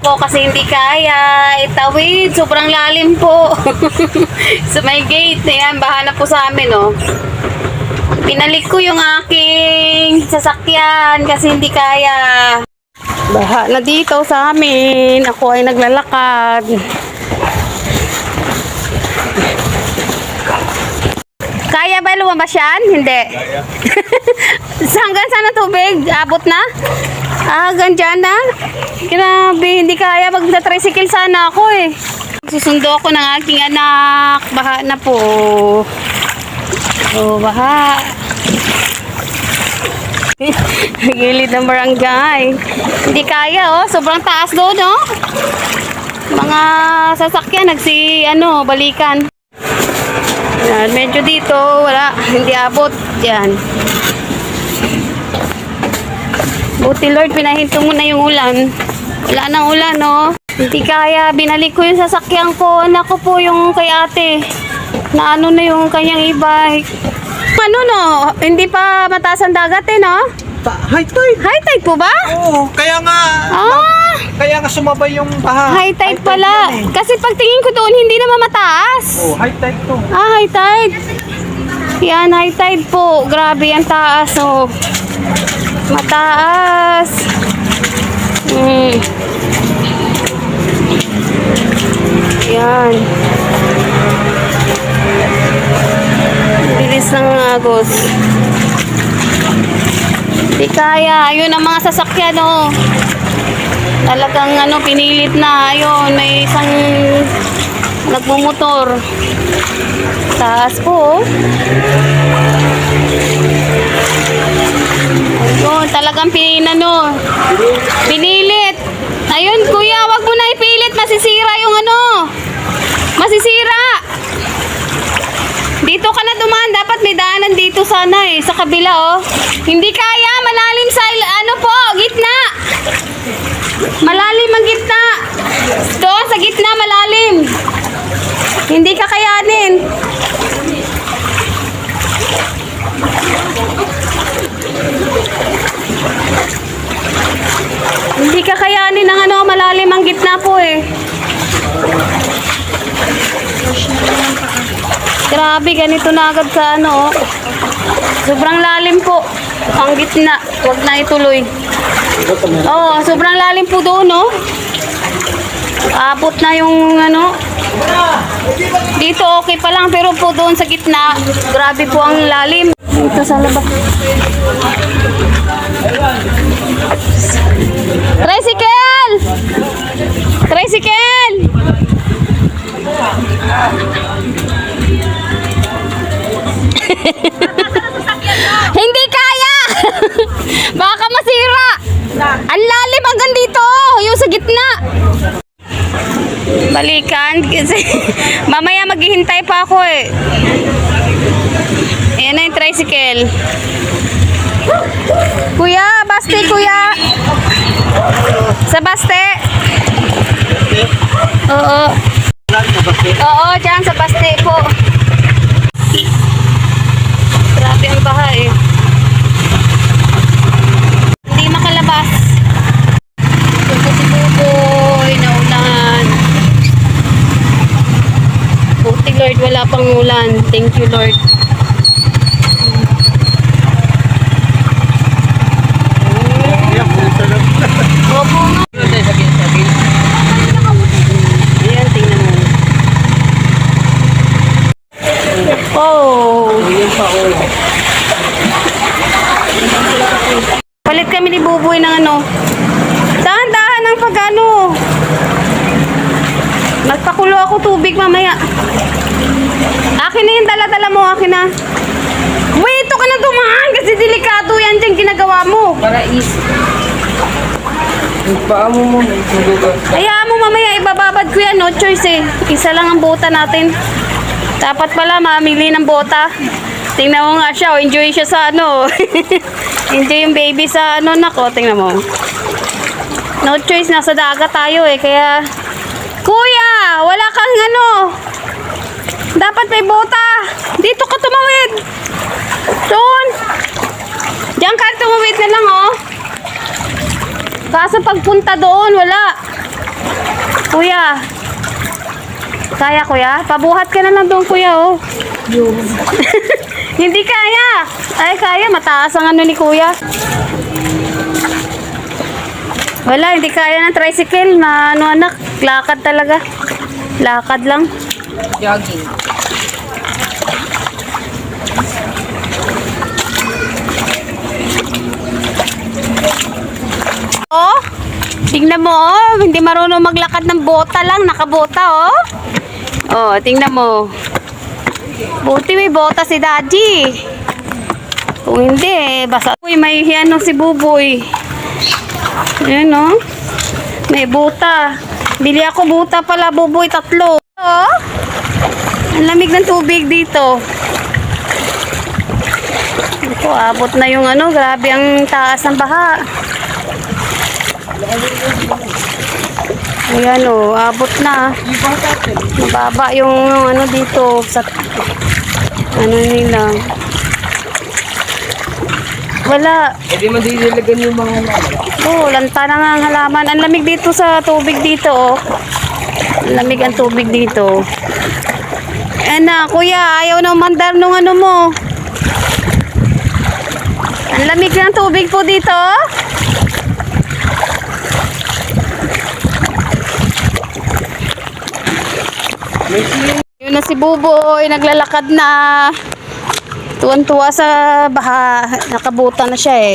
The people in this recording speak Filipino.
Po kasi hindi kaya itawid, sobrang lalim po. Sa may gate, ayan, bahala po sa amin, oh. Pinalik ko yung aking sasakyan kasi hindi kaya. Baha na dito sa amin. Ako ay naglalakad. Kaya ba lumabas yan? Hindi. Hanggang saan ang tubig? Abot na? Hanggang dyan na? Grabe, hindi kaya. Mag-tricycle sana ako eh. Susundo ako ng aking anak. Baha na po. Oh, baha. Gilid ng barangay. Hindi kaya, oh. Sobrang taas doon, oh. Mga sasakyan, balikan. Yan, medyo dito, wala. Hindi abot. Yan. Buti Lord, pinahinto mo na yung ulan. Wala nang ulan, no? Hindi kaya, binalik ko yung sasakyan ko. Anak ko po yung kay ate. Na na yung kanyang e-bike. Hindi pa mataas ang dagat eh, no? High tide. High tide po ba? Oo, kaya nga sumabay yung baha. High tide pala. Yan, eh. Kasi pagtingin ko doon, hindi naman mataas. Oh, high tide to. High tide. Yan, high tide po. Grabe ang taas, oh. Mataas. Yan. Bilis ng agos. Di kaya. Ayun ang mga sasakyan, oh. Talagang pinilit na. Ayun, may isang nagmumotor. Taas po, oh. Ayun, talagang pinilit. Ayun, kuya, wag mo na ipilit. Masisira yung masisira. Dito ka na dumaan. Dapat may daanan dito sana eh. Sa kabila, oh. Hindi kaya. Malalim sa, gitna. Malalim ang gitna. Doon, sa gitna, malalim. Hindi kakayanin. Hindi kakayanin ng malalim ang gitna po eh. Grabe, ganito na agad sa sobrang lalim po ang gitna. Huwag na ituloy. Oh, sobrang lalim po doon, no? Abot na yung dito okay pa lang, pero po doon sa gitna, grabe po ang lalim. Dito sa labas. Tricycle! Tricycle! Hindi kaya! Baka masira! Ang lalim hanggang dito! Yung sa gitna! Balikan kasi mamaya maghihintay pa ako eh. Ayan na yung tricycle. Kuya, baste kuya. Sa baste. Oo. Oo, dyan sa baste po. Grabe ang baha eh. Hindi makalabas. Ito si Buboy, naulan. Buti Lord, wala pang ulan. Thank you Lord. Opo nga. Ayan, tingnan mo. Oh. Palit kami ni Buboy ng dahan-dahan ng Nagpakulo ako tubig mamaya. Akin na yung dala-dala mo, akin na. Wait, ito ka na dumaan kasi delikado yan dyan ginagawa mo. Para easy. Paa mo. Hayaan mo mamaya, ibababad ko yan, no choice eh. Isa lang ang bota natin. Dapat pala mamili ng bota. Tingnan mo nga siya, enjoy siya sa enjoy yung baby sa nako, tingnan mo. No choice, nasa dagat tayo eh, kaya kuya, wala kang dapat may bota. Dito ka tumawid. Doon. Diyan ka tumawid na lang, oh. Kaso pagpunta doon, wala. Kuya. Kaya, kuya? Pabuhat ka na lang doon, kuya, oh. Hindi kaya. Ay, kaya. Mataas ang ano ni kuya. Wala, hindi kaya ng tricycle. Ano, anak. Lakad talaga. Lakad lang. Jogging. Oh, tingnan mo, oh. Hindi marunong maglakad ng bota lang. Nakabota, oh. Oh, tingnan mo. Buti may bota si Daddy. Kung hindi, basta. Uy, may hiyan si Buboy. Ayan, oh. May buta. Bili ako buta pala, Buboy, 3. Oh. Ang lamig ng tubig dito. Ito, abot na yung ano. Grabe ang taas ng baha. Ayan, oh. Abot na. Mababa yung ano dito. Sa ano nila. Wala. Hindi man dililagan yung mga halaman. Oh, lanta na nga ang halaman. Ang lamig dito sa tubig dito, oh. Ang lamig ang tubig dito. Ayan na, kuya, ayaw na umandar nung ano mo. Ang lamig ng tubig po dito, oh. Yun na si Buboy, naglalakad na. Tuwan-tuwa sa baha. Nakabuta na siya, eh.